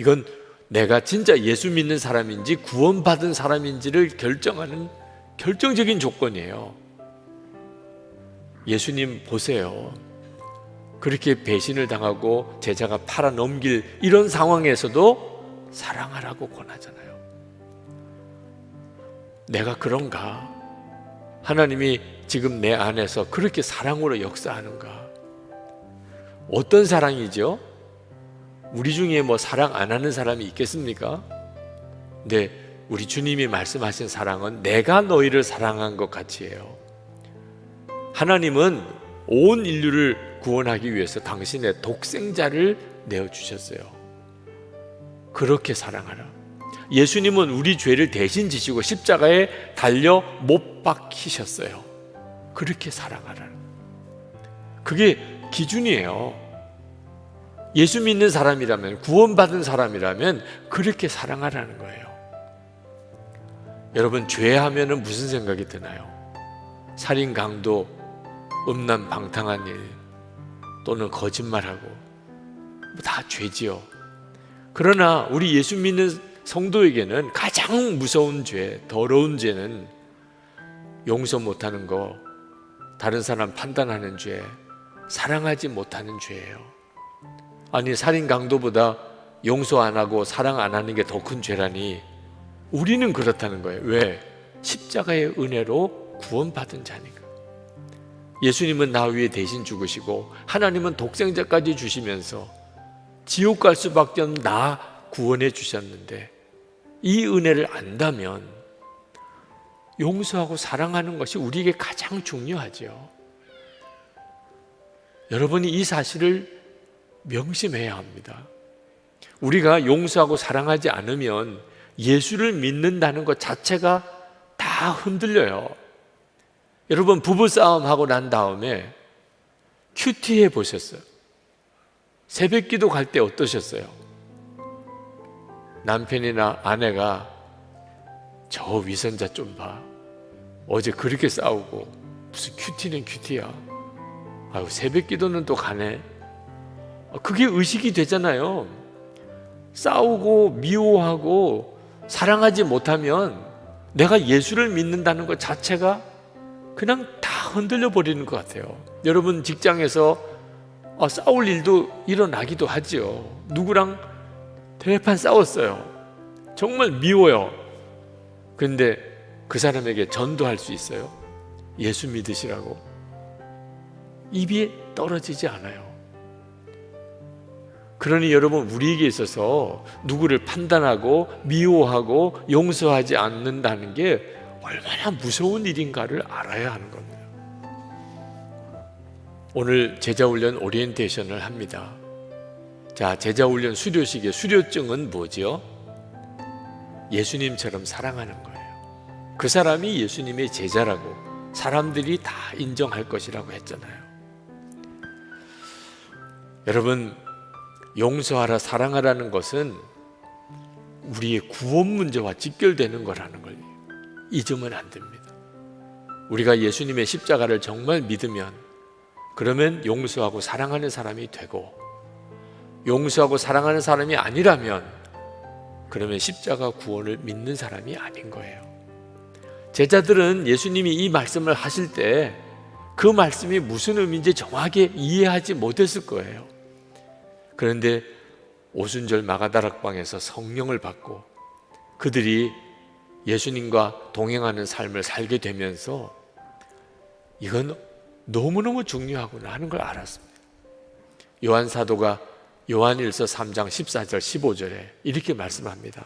이건 내가 진짜 예수 믿는 사람인지 구원받은 사람인지를 결정하는 결정적인 조건이에요. 예수님 보세요. 그렇게 배신을 당하고 제자가 팔아 넘길 이런 상황에서도 사랑하라고 권하잖아요. 내가 그런가? 하나님이 지금 내 안에서 그렇게 사랑으로 역사하는가? 어떤 사랑이죠? 우리 중에 뭐 사랑 안 하는 사람이 있겠습니까? 근데 우리 주님이 말씀하신 사랑은 내가 너희를 사랑한 것 같이 해요. 하나님은 온 인류를 구원하기 위해서 당신의 독생자를 내어주셨어요. 그렇게 사랑하라. 예수님은 우리 죄를 대신 지시고 십자가에 달려 못 박히셨어요. 그렇게 사랑하라. 그게 기준이에요. 예수 믿는 사람이라면, 구원받은 사람이라면 그렇게 사랑하라는 거예요. 여러분, 죄하면은 무슨 생각이 드나요? 살인, 강도, 음란, 방탕한 일, 또는 거짓말하고 다 죄지요. 그러나 우리 예수 믿는 성도에게는 가장 무서운 죄, 더러운 죄는 용서 못하는 거, 다른 사람 판단하는 죄, 사랑하지 못하는 죄예요. 아니, 살인, 강도보다 용서 안 하고 사랑 안 하는 게 더 큰 죄라니. 우리는 그렇다는 거예요. 왜? 십자가의 은혜로 구원받은 자니까. 예수님은 나 위에 대신 죽으시고 하나님은 독생자까지 주시면서 지옥 갈 수밖에 없는 나 구원해 주셨는데, 이 은혜를 안다면 용서하고 사랑하는 것이 우리에게 가장 중요하죠. 여러분이 이 사실을 명심해야 합니다. 우리가 용서하고 사랑하지 않으면 예수를 믿는다는 것 자체가 다 흔들려요. 여러분, 부부싸움하고 난 다음에 큐티해 보셨어요? 새벽기도 갈 때 어떠셨어요? 남편이나 아내가 저 위선자 좀 봐, 어제 그렇게 싸우고 무슨 큐티는 큐티야, 아유 새벽기도는 또 가네. 그게 의식이 되잖아요. 싸우고 미워하고 사랑하지 못하면 내가 예수를 믿는다는 것 자체가 그냥 다 흔들려 버리는 것 같아요. 여러분, 직장에서 싸울 일도 일어나기도 하죠. 누구랑 대판 싸웠어요. 정말 미워요. 그런데 그 사람에게 전도할 수 있어요? 예수 믿으시라고. 입이 떨어지지 않아요. 그러니 여러분, 우리에게 있어서 누구를 판단하고 미워하고 용서하지 않는다는 게 얼마나 무서운 일인가를 알아야 하는 겁니다. 오늘 제자훈련 오리엔테이션을 합니다. 자, 제자훈련 수료식의 수료증은 뭐죠? 예수님처럼 사랑하는 거예요. 그 사람이 예수님의 제자라고 사람들이 다 인정할 것이라고 했잖아요. 여러분, 용서하라, 사랑하라는 것은 우리의 구원 문제와 직결되는 거라는 걸 잊으면 안 됩니다. 우리가 예수님의 십자가를 정말 믿으면, 그러면 용서하고 사랑하는 사람이 되고, 용서하고 사랑하는 사람이 아니라면 그러면 십자가 구원을 믿는 사람이 아닌 거예요. 제자들은 예수님이 이 말씀을 하실 때 그 말씀이 무슨 의미인지 정확하게 이해하지 못했을 거예요. 그런데 오순절 마가다락방에서 성령을 받고 그들이 예수님과 동행하는 삶을 살게 되면서 이건 너무너무 중요하구나 하는 걸 알았습니다. 요한 사도가 요한일서 3장 14절 15절에 이렇게 말씀합니다.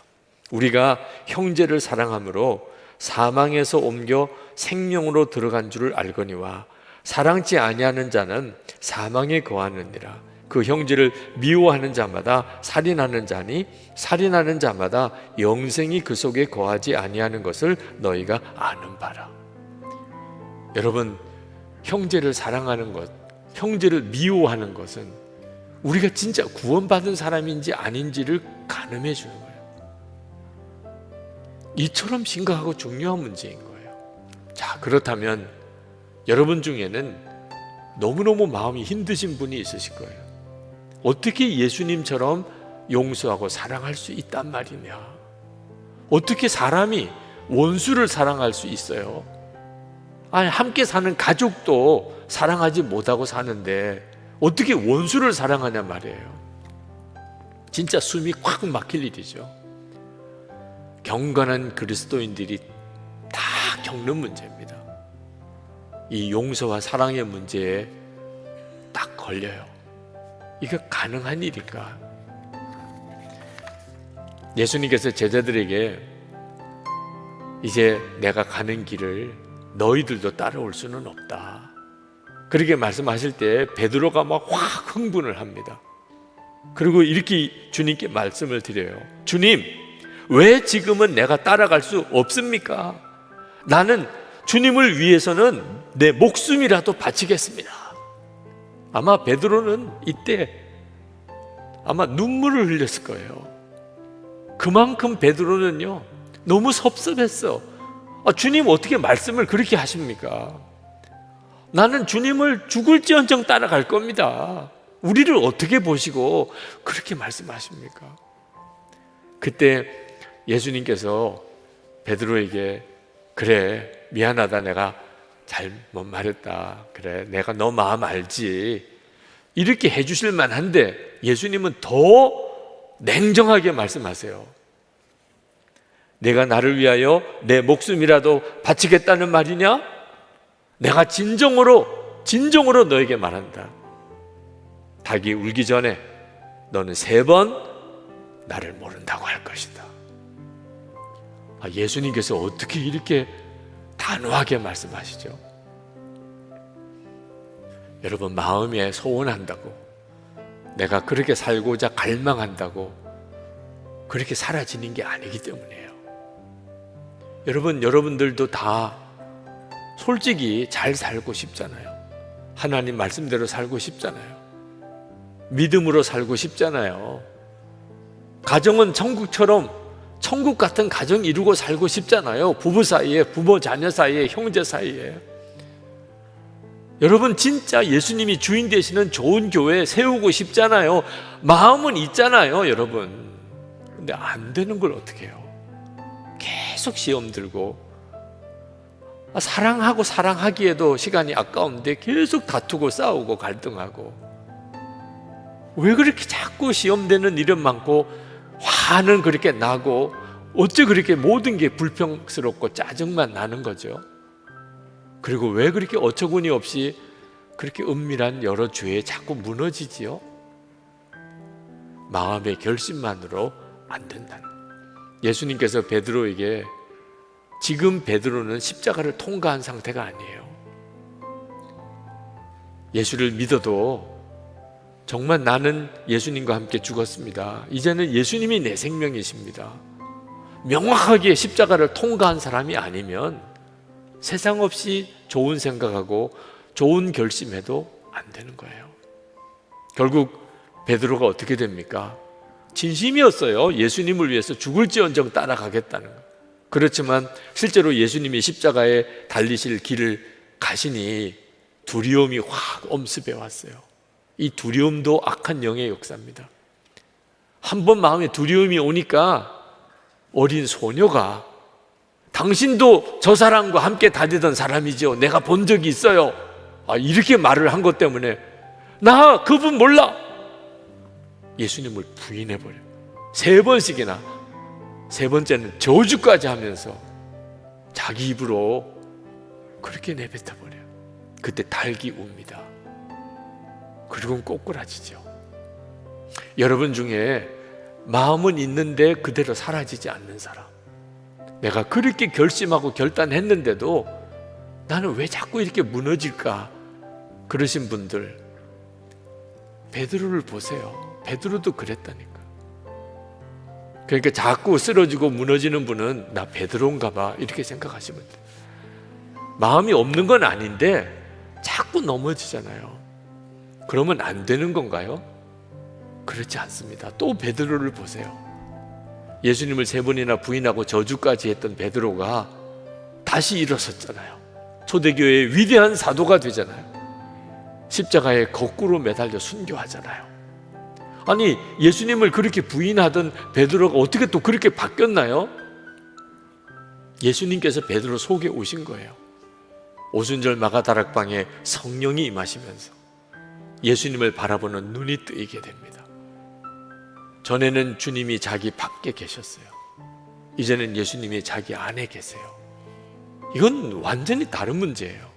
우리가 형제를 사랑함으로 사망에서 옮겨 생명으로 들어간 줄을 알거니와 사랑치 아니하는 자는 사망에 거하느니라. 그 형제를 미워하는 자마다 살인하는 자니 살인하는 자마다 영생이 그 속에 거하지 아니하는 것을 너희가 아는 바라. 여러분, 형제를 사랑하는 것, 형제를 미워하는 것은 우리가 진짜 구원받은 사람인지 아닌지를 가늠해 주는 거예요. 이처럼 심각하고 중요한 문제인 거예요. 자, 그렇다면 여러분 중에는 너무너무 마음이 힘드신 분이 있으실 거예요. 어떻게 예수님처럼 용서하고 사랑할 수 있단 말이냐? 어떻게 사람이 원수를 사랑할 수 있어요? 아니, 함께 사는 가족도 사랑하지 못하고 사는데 어떻게 원수를 사랑하냐 말이에요. 진짜 숨이 콱 막힐 일이죠. 경건한 그리스도인들이 다 겪는 문제입니다. 이 용서와 사랑의 문제에 딱 걸려요. 이거 가능한 일인가? 예수님께서 제자들에게 이제 내가 가는 길을 너희들도 따라올 수는 없다, 그렇게 말씀하실 때 베드로가 막 확 흥분을 합니다. 그리고 이렇게 주님께 말씀을 드려요. 주님, 왜 지금은 내가 따라갈 수 없습니까? 나는 주님을 위해서는 내 목숨이라도 바치겠습니다. 아마 베드로는 이때 아마 눈물을 흘렸을 거예요. 그만큼 베드로는요 너무 섭섭했어. 주님 어떻게 말씀을 그렇게 하십니까? 나는 주님을 죽을지언정 따라갈 겁니다. 우리를 어떻게 보시고 그렇게 말씀하십니까? 그때 예수님께서 베드로에게 그래, 미안하다, 내가 잘못 말했다, 그래, 내가 너 마음 알지, 이렇게 해주실 만한데 예수님은 더 냉정하게 말씀하세요. 내가 나를 위하여 내 목숨이라도 바치겠다는 말이냐? 내가 진정으로 너에게 말한다. 닭이 울기 전에 너는 3번 나를 모른다고 할 것이다. 예수님께서 어떻게 이렇게 단호하게 말씀하시죠? 여러분, 마음에 소원한다고, 내가 그렇게 살고자 갈망한다고 그렇게 사라지는 게 아니기 때문이에요. 여러분들도 다 솔직히 잘 살고 싶잖아요. 하나님 말씀대로 살고 싶잖아요. 믿음으로 살고 싶잖아요. 가정은 천국 같은 가정 이루고 살고 싶잖아요. 부부 사이에, 부모 자녀 사이에, 형제 사이에. 여러분, 진짜 예수님이 주인 되시는 좋은 교회 세우고 싶잖아요. 마음은 있잖아요, 여러분. 근데 안 되는 걸 어떻게 해요? 계속 시험 들고, 사랑하기에도 시간이 아까운데 계속 다투고 싸우고 갈등하고. 왜 그렇게 자꾸 시험되는 일은 많고 화는 그렇게 나고, 어째 그렇게 모든 게 불평스럽고 짜증만 나는 거죠? 그리고 왜 그렇게 어처구니 없이 그렇게 은밀한 여러 죄에 자꾸 무너지지요? 마음의 결심만으로 안 된다는. 예수님께서 베드로에게, 지금 베드로는 십자가를 통과한 상태가 아니에요. 예수를 믿어도 정말 나는 예수님과 함께 죽었습니다, 이제는 예수님이 내 생명이십니다, 명확하게 십자가를 통과한 사람이 아니면 세상 없이 좋은 생각하고 좋은 결심해도 안 되는 거예요. 결국 베드로가 어떻게 됩니까? 진심이었어요. 예수님을 위해서 죽을지언정 따라가겠다는 거. 그렇지만 실제로 예수님이 십자가에 달리실 길을 가시니 두려움이 확 엄습해 왔어요. 이 두려움도 악한 영의 역사입니다. 한번 마음에 두려움이 오니까 어린 소녀가, 당신도 저 사람과 함께 다니던 사람이죠, 내가 본 적이 있어요, 이렇게 말을 한 것 때문에 나 그분 몰라, 예수님을 부인해버려요. 3번씩이나, 3번째는 저주까지 하면서 자기 입으로 그렇게 내뱉어버려요. 그때 닭이 웁니다. 그리고는 꼬꾸라지죠. 여러분 중에 마음은 있는데 그대로 사라지지 않는 사람, 내가 그렇게 결심하고 결단했는데도 나는 왜 자꾸 이렇게 무너질까, 그러신 분들, 베드로를 보세요. 베드로도 그랬다니까. 그러니까 자꾸 쓰러지고 무너지는 분은 나 베드로인가 봐, 이렇게 생각하시면 돼요. 마음이 없는 건 아닌데 자꾸 넘어지잖아요. 그러면 안 되는 건가요? 그렇지 않습니다. 또 베드로를 보세요. 예수님을 3번이나 부인하고 저주까지 했던 베드로가 다시 일어섰잖아요. 초대교회의 위대한 사도가 되잖아요. 십자가에 거꾸로 매달려 순교하잖아요. 아니, 예수님을 그렇게 부인하던 베드로가 어떻게 또 그렇게 바뀌었나요? 예수님께서 베드로 속에 오신 거예요. 오순절 마가다락방에 성령이 임하시면서 예수님을 바라보는 눈이 뜨이게 됩니다. 전에는 주님이 자기 밖에 계셨어요. 이제는 예수님이 자기 안에 계세요. 이건 완전히 다른 문제예요.